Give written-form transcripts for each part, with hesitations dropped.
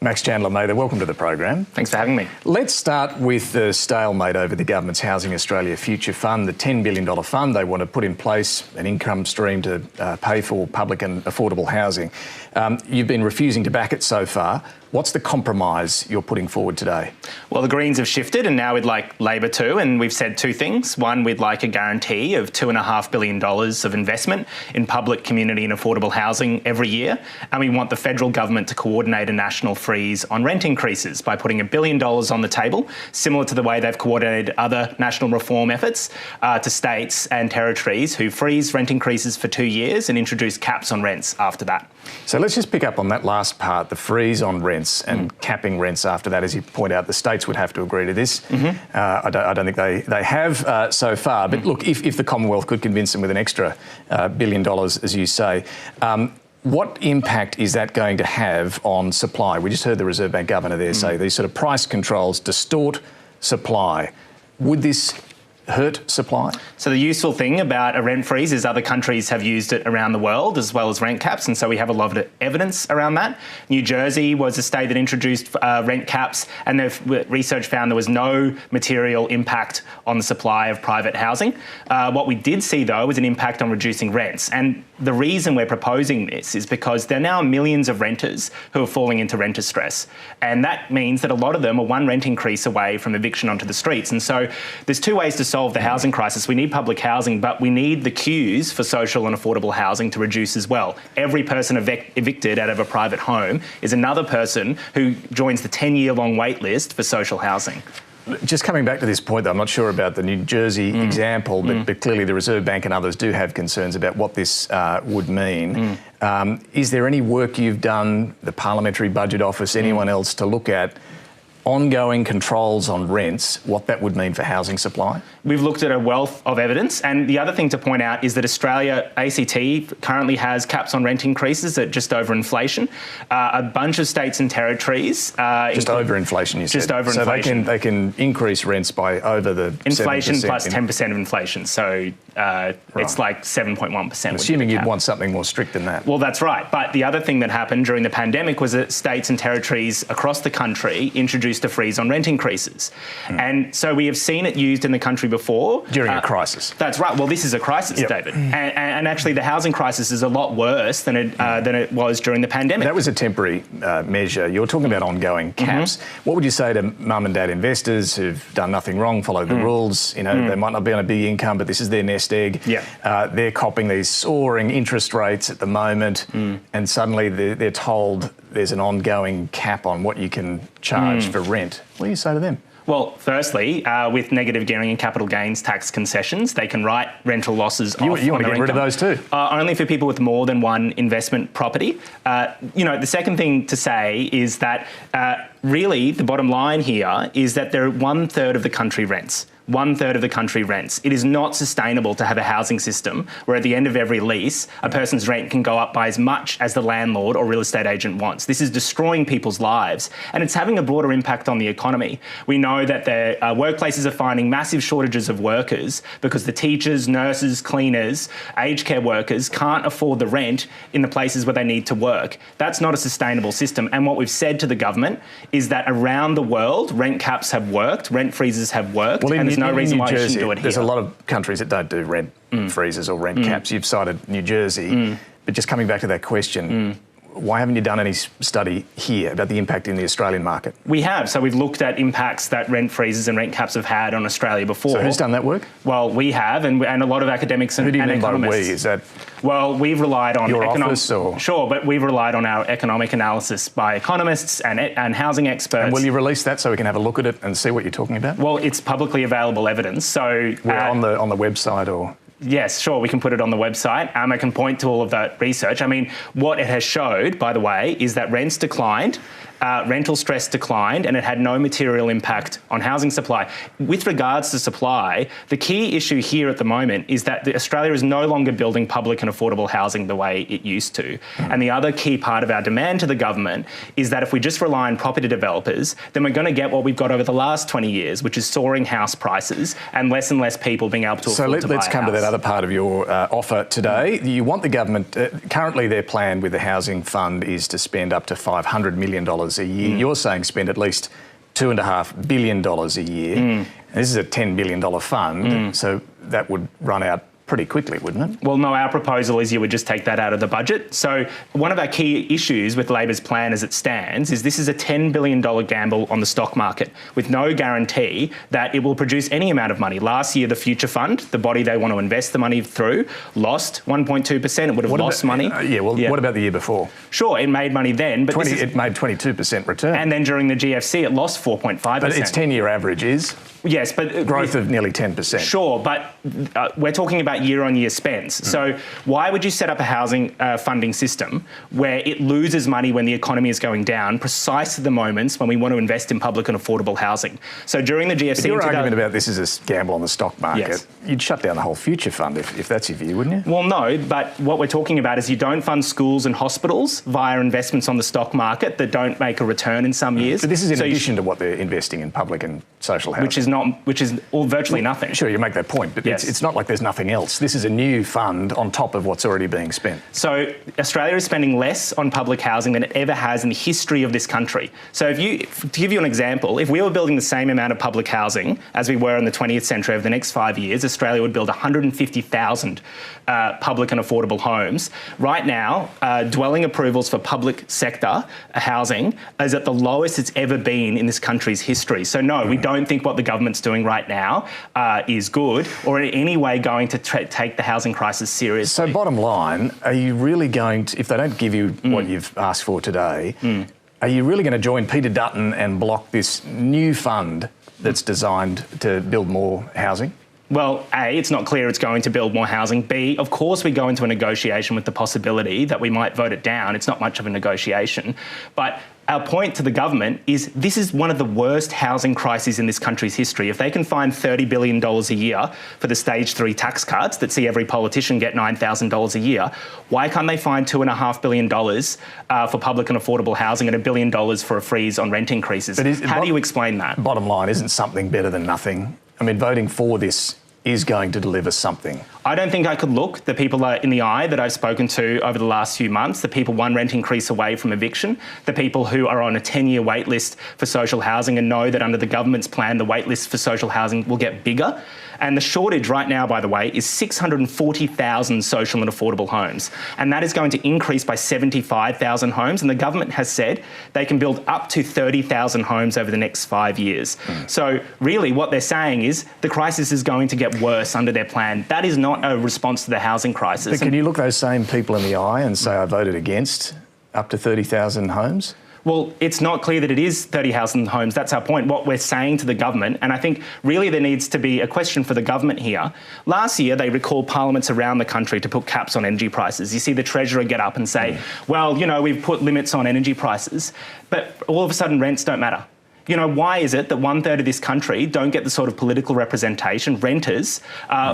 Max Chandler-Mather, welcome to the program. Thanks for having me. Let's start with the stalemate over the government's Housing Australia Future Fund, the $10 billion fund. They want to put in place an income stream to pay for public and affordable housing. You've been refusing to back it so far. What's the compromise you're putting forward today? Well, the Greens have shifted and now we'd like Labor too, and we've said two things. One, we'd like a guarantee of $2.5 billion of investment in public, community and affordable housing every year. And we want the federal government to coordinate a national freeze on rent increases by putting $1 billion on the table, similar to the way they've coordinated other national reform efforts to states and territories who freeze rent increases for 2 years and introduce caps on rents after that. So let's just pick up on that last part, the freeze on rents and capping rents after that. As you point out, the states would have to agree to this. I don't think they have so far. But look, if the Commonwealth could convince them with an extra $1 billion, as you say, what impact is that going to have on supply? We just heard the Reserve Bank Governor there say these sort of price controls distort supply. Would this hurt supply? So the useful thing about a rent freeze is other countries have used it around the world as well as rent caps, and so we have a lot of evidence around that. New Jersey was a state that introduced rent caps, and the research found there was no material impact on the supply of private housing. What we did see, though, was an impact on reducing rents, and the reason we're proposing this is because there are now millions of renters who are falling into renter stress, and that means that a lot of them are one rent increase away from eviction onto the streets. And so there's two ways to solve the housing crisis. We need public housing, but we need the queues for social and affordable housing to reduce as well. Every person evicted out of a private home is another person who joins the 10-year-long wait list for social housing. Just coming back to this point, though, I'm not sure about the New Jersey example, but clearly the Reserve Bank and others do have concerns about what this would mean. Is there any work you've done, the Parliamentary Budget Office, anyone else, to look at ongoing controls on rents, what that would mean for housing supply? We've looked at a wealth of evidence, and the other thing to point out is that Australia, ACT, currently has caps on rent increases at just over inflation. A bunch of states and territories... just over inflation, you said? Just over inflation. So they can increase rents by over the inflation 7%. Plus 10% of inflation, so it's like 7.1%. Assuming you'd want something more strict than that. Well, that's right. But the other thing that happened during the pandemic was that states and territories across the country introduced a freeze on rent increases. And so we have seen it used in the country before. During a crisis. That's right. Well, this is a crisis, David. And actually the housing crisis is a lot worse than it was during the pandemic. That was a temporary measure. You're talking about ongoing caps. What would you say to mum and dad investors who've done nothing wrong, followed the rules? You know, they might not be on a big income, but this is their nest egg. They're copping these soaring interest rates at the moment, and suddenly they're told there's an ongoing cap on what you can charge for rent. What do you say to them? Well, firstly, with negative gearing and capital gains tax concessions, they can write rental losses off. You want to get rid of those too? Only for people with more than one investment property. The second thing to say is that really the bottom line here is that there are 1/3 of the country rents. 1/3 of the country rents. It is not sustainable to have a housing system where at the end of every lease, a person's rent can go up by as much as the landlord or real estate agent wants. This is destroying people's lives, and it's having a broader impact on the economy. We know that the workplaces are finding massive shortages of workers because the teachers, nurses, cleaners, aged care workers can't afford the rent in the places where they need to work. That's not a sustainable system. And what we've said to the government is that around the world, rent caps have worked, rent freezes have worked, and there's no reason why you shouldn't do it here. There's a lot of countries that don't do rent freezes or rent caps. You've cited New Jersey. But just coming back to that question, why haven't you done any study here about the impact in the Australian market? We have. So we've looked at impacts that rent freezes and rent caps have had on Australia before. So who's done that work? Well, we have, and a lot of academics and economists. Who do you mean by we? Is that... Well, we've relied on... Your office or...? Sure, but we've relied on our economic analysis by economists and housing experts. And will you release that so we can have a look at it and see what you're talking about? Well, it's publicly available evidence, so... on the website or...? Yes, sure, we can put it on the website. I can point to all of that research. I mean, what it has showed, by the way, is that rents declined, rental stress declined, and it had no material impact on housing supply. With regards to supply, the key issue here at the moment is that Australia is no longer building public and affordable housing the way it used to. And the other key part of our demand to the government is that if we just rely on property developers, then we're going to get what we've got over the last 20 years, which is soaring house prices and less people being able to afford to buy a house. So let's come to that other part of your offer today. You want the government, currently their plan with the housing fund is to spend up to $500 million a year. You're saying spend at least $2.5 billion a year. And this is a $10 billion fund, so that would run out pretty quickly, wouldn't it? Well, no, our proposal is you would just take that out of the budget. So one of our key issues with Labor's plan as it stands is this is a $10 billion gamble on the stock market with no guarantee that it will produce any amount of money. Last year, the Future Fund, the body they want to invest the money through, lost 1.2%. It would have lost money. What about the year before? Sure, it made money then, but it made 22% return. And then during the GFC, it lost 4.5%. But its 10-year average is? Yes, but growth of nearly 10%. Sure, but we're talking about year-on-year spends. So why would you set up a housing funding system where it loses money when the economy is going down, precisely the moments when we want to invest in public and affordable housing? So during the GFC... But your argument about this is a gamble on the stock market, you'd shut down the whole Future Fund if that's your view, wouldn't you? Well, no, but what we're talking about is you don't fund schools and hospitals via investments on the stock market that don't make a return in some years. But this is in addition to what they're investing in public and social housing. Which is all virtually nothing. Sure, you make that point, but it's not like there's nothing else. This is a new fund on top of what's already being spent. So Australia is spending less on public housing than it ever has in the history of this country. So to give you an example, if we were building the same amount of public housing as we were in the 20th century over the next 5 years, Australia would build 150,000 public and affordable homes. Right now, dwelling approvals for public sector housing is at the lowest it's ever been in this country's history. So no, we don't think what the government's doing right now is good or in any way going to take the housing crisis seriously. So bottom line, are you really going to, if they don't give you what you've asked for today, are you really going to join Peter Dutton and block this new fund that's designed to build more housing? Well, A, it's not clear it's going to build more housing. B, of course we go into a negotiation with the possibility that we might vote it down. It's not much of a negotiation. But our point to the government is this is one of the worst housing crises in this country's history. If they can find $30 billion a year for the stage 3 tax cuts that see every politician get $9,000 a year, why can't they find $2.5 billion for public and affordable housing and $1 billion for a freeze on rent increases? How do you explain that? Bottom line, isn't something better than nothing? I mean, voting for this is going to deliver something. I don't think I could look the people in the eye that I've spoken to over the last few months, the people one rent increase away from eviction, the people who are on a 10-year wait list for social housing and know that under the government's plan, the wait list for social housing will get bigger. And the shortage right now, by the way, is 640,000 social and affordable homes. And that is going to increase by 75,000 homes. And the government has said they can build up to 30,000 homes over the next 5 years. So really what they're saying is the crisis is going to get worse under their plan. That is not a response to the housing crisis. But can you look those same people in the eye and say, I voted against up to 30,000 homes? Well, it's not clear that it is 30,000 homes. That's our point, what we're saying to the government. And I think really there needs to be a question for the government here. Last year, they recalled parliaments around the country to put caps on energy prices. You see the Treasurer get up and say, well, you know, we've put limits on energy prices, but all of a sudden rents don't matter. You know, why is it that 1/3 of this country don't get the sort of political representation, renters,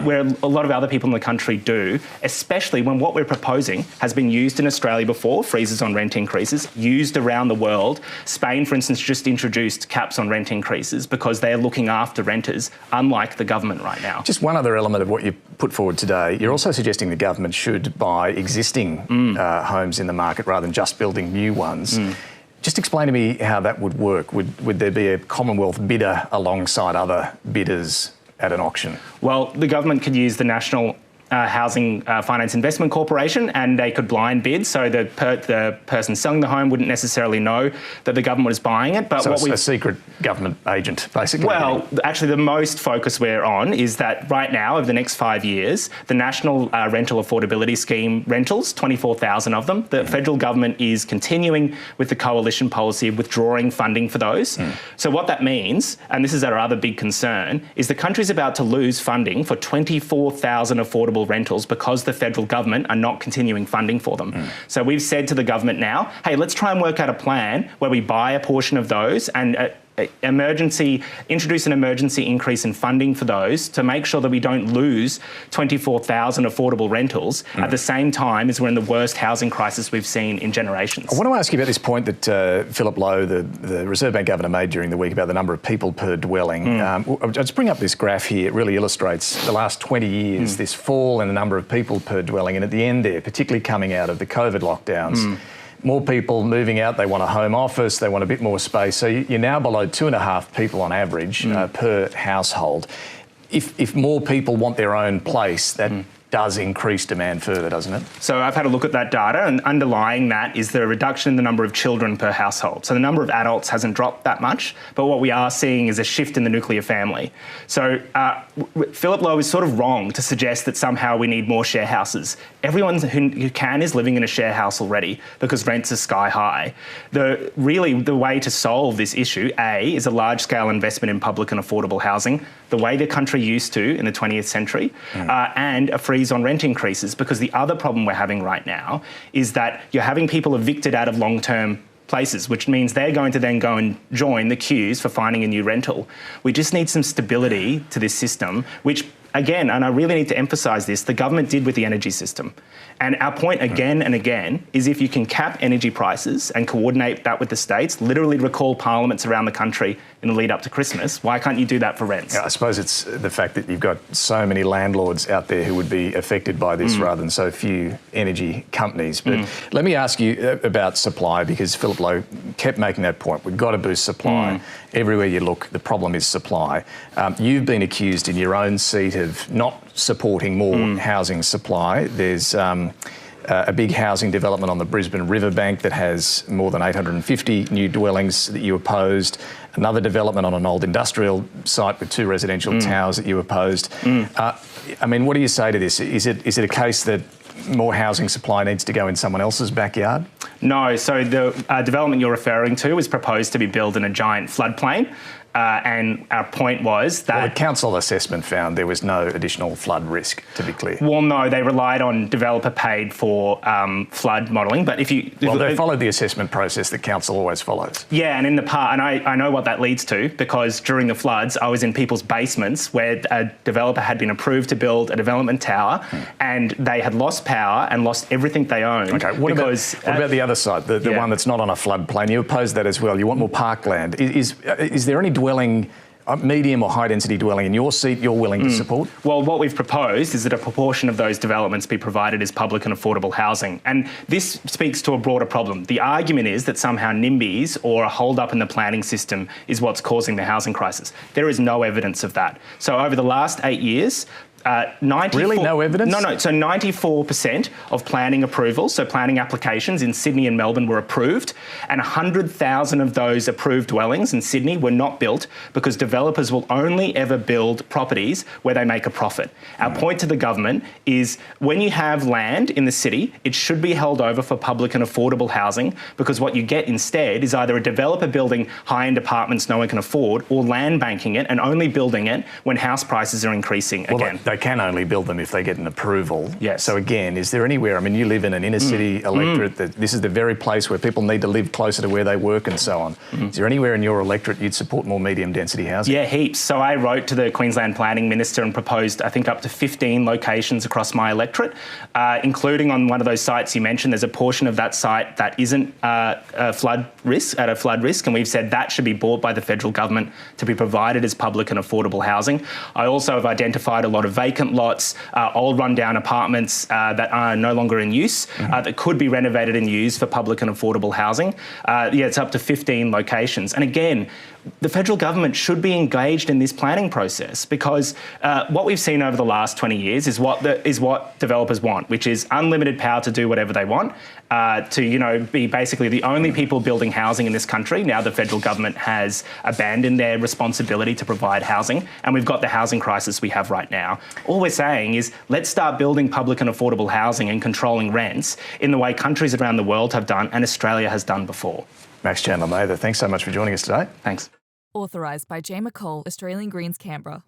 where a lot of other people in the country do, especially when what we're proposing has been used in Australia before, freezes on rent increases, used around the world. Spain, for instance, just introduced caps on rent increases because they're looking after renters, unlike the government right now. Just one other element of what you put forward today, you're also suggesting the government should buy existing homes in the market rather than just building new ones. Just explain to me how that would work. Would there be a Commonwealth bidder alongside other bidders at an auction? Well, the government could use the National Housing Finance Investment Corporation, and they could blind bid, so the person selling the home wouldn't necessarily know that the government is buying it. But so it's a secret government agent, basically? Well, actually, the most focus we're on is that right now, over the next 5 years, the National Rental Affordability Scheme rentals, 24,000 of them, the federal government is continuing with the coalition policy of withdrawing funding for those. So what that means, and this is our other big concern, is the country's about to lose funding for 24,000 affordable rentals because the federal government are not continuing funding for them. So we've said to the government now, hey, let's try and work out a plan where we buy a portion of those and introduce an emergency increase in funding for those to make sure that we don't lose 24,000 affordable rentals at the same time as we're in the worst housing crisis we've seen in generations. I want to ask you about this point that Philip Lowe, the Reserve Bank Governor, made during the week about the number of people per dwelling. I'll just bring up this graph here. It really illustrates the last 20 years, this fall in the number of people per dwelling, and at the end there, particularly coming out of the COVID lockdowns, more people moving out, they want a home office, they want a bit more space. So you're now below 2.5 people on average per household. If more people want their own place, that does increase demand further, doesn't it? So I've had a look at that data, and underlying that is the reduction in the number of children per household. So the number of adults hasn't dropped that much, but what we are seeing is a shift in the nuclear family. So Philip Lowe is sort of wrong to suggest that somehow we need more share houses. Everyone who can is living in a share house already because rents are sky high. The way to solve this issue, A, is a large-scale investment in public and affordable housing, the way the country used to in the 20th century, and a freeze on rent increases, because the other problem we're having right now is that you're having people evicted out of long-term places, which means they're going to then go and join the queues for finding a new rental. We just need some stability to this system, which, again, and I really need to emphasise this, the government did with the energy system. And our point again and again is if you can cap energy prices and coordinate that with the states, literally recall parliaments around the country in the lead up to Christmas, why can't you do that for rents? Yeah, I suppose it's the fact that you've got so many landlords out there who would be affected by this rather than so few energy companies. But let me ask you about supply, because Philip Lowe kept making that point. We've got to boost supply. Everywhere you look, the problem is supply. You've been accused in your own seat of not supporting more housing supply. There's a big housing development on the Brisbane riverbank that has more than 850 new dwellings that you opposed. Another development on an old industrial site with 2 residential towers that you opposed. I mean, what do you say to this? Is it a case that more housing supply needs to go in someone else's backyard? No, so the development you're referring to was proposed to be built in a giant floodplain. And our point was that... Well, the council assessment found there was no additional flood risk, to be clear. Well, no, they relied on developer paid for flood modelling, but if you... Well, they followed the assessment process that council always follows. Yeah, and in the part, and I know what that leads to, because during the floods, I was in people's basements where a developer had been approved to build a development tower, and they had lost power and lost everything they owned. Okay, what about the other side, the one that's not on a floodplain? You opposed that as well. You want more parkland. Is there any dwelling, medium or high density dwelling in your seat you're willing to support? Well, what we've proposed is that a proportion of those developments be provided as public and affordable housing. And this speaks to a broader problem. The argument is that somehow NIMBYs or a hold up in the planning system is what's causing the housing crisis. There is no evidence of that. So over the last 8 years, Really? No evidence? No. So 94% of planning approvals, so planning applications in Sydney and Melbourne were approved, and 100,000 of those approved dwellings in Sydney were not built because developers will only ever build properties where they make a profit. Our point to the government is when you have land in the city, it should be held over for public and affordable housing, because what you get instead is either a developer building high-end apartments no one can afford, or land banking it and only building it when house prices are increasing again. They can only build them if they get an approval. Yes. So again, is there anywhere, I mean, you live in an inner city electorate, that this is the very place where people need to live closer to where they work and so on. Is there anywhere in your electorate you'd support more medium density housing? Yeah, heaps. So I wrote to the Queensland Planning Minister and proposed, I think, up to 15 locations across my electorate, including on one of those sites you mentioned. There's a portion of that site that isn't at a flood risk, and we've said that should be bought by the federal government to be provided as public and affordable housing. I also have identified a lot of vacant lots, old rundown apartments that are no longer in use, that could be renovated and used for public and affordable housing. It's up to 15 locations. And again, the federal government should be engaged in this planning process, because what we've seen over the last 20 years is what developers want, which is unlimited power to do whatever they want, to be basically the only people building housing in this country. Now the federal government has abandoned their responsibility to provide housing, and we've got the housing crisis we have right now. All we're saying is let's start building public and affordable housing and controlling rents in the way countries around the world have done and Australia has done before. Max Chandler-Mather, thanks so much for joining us today. Thanks. Authorised by J. McCall, Australian Greens, Canberra.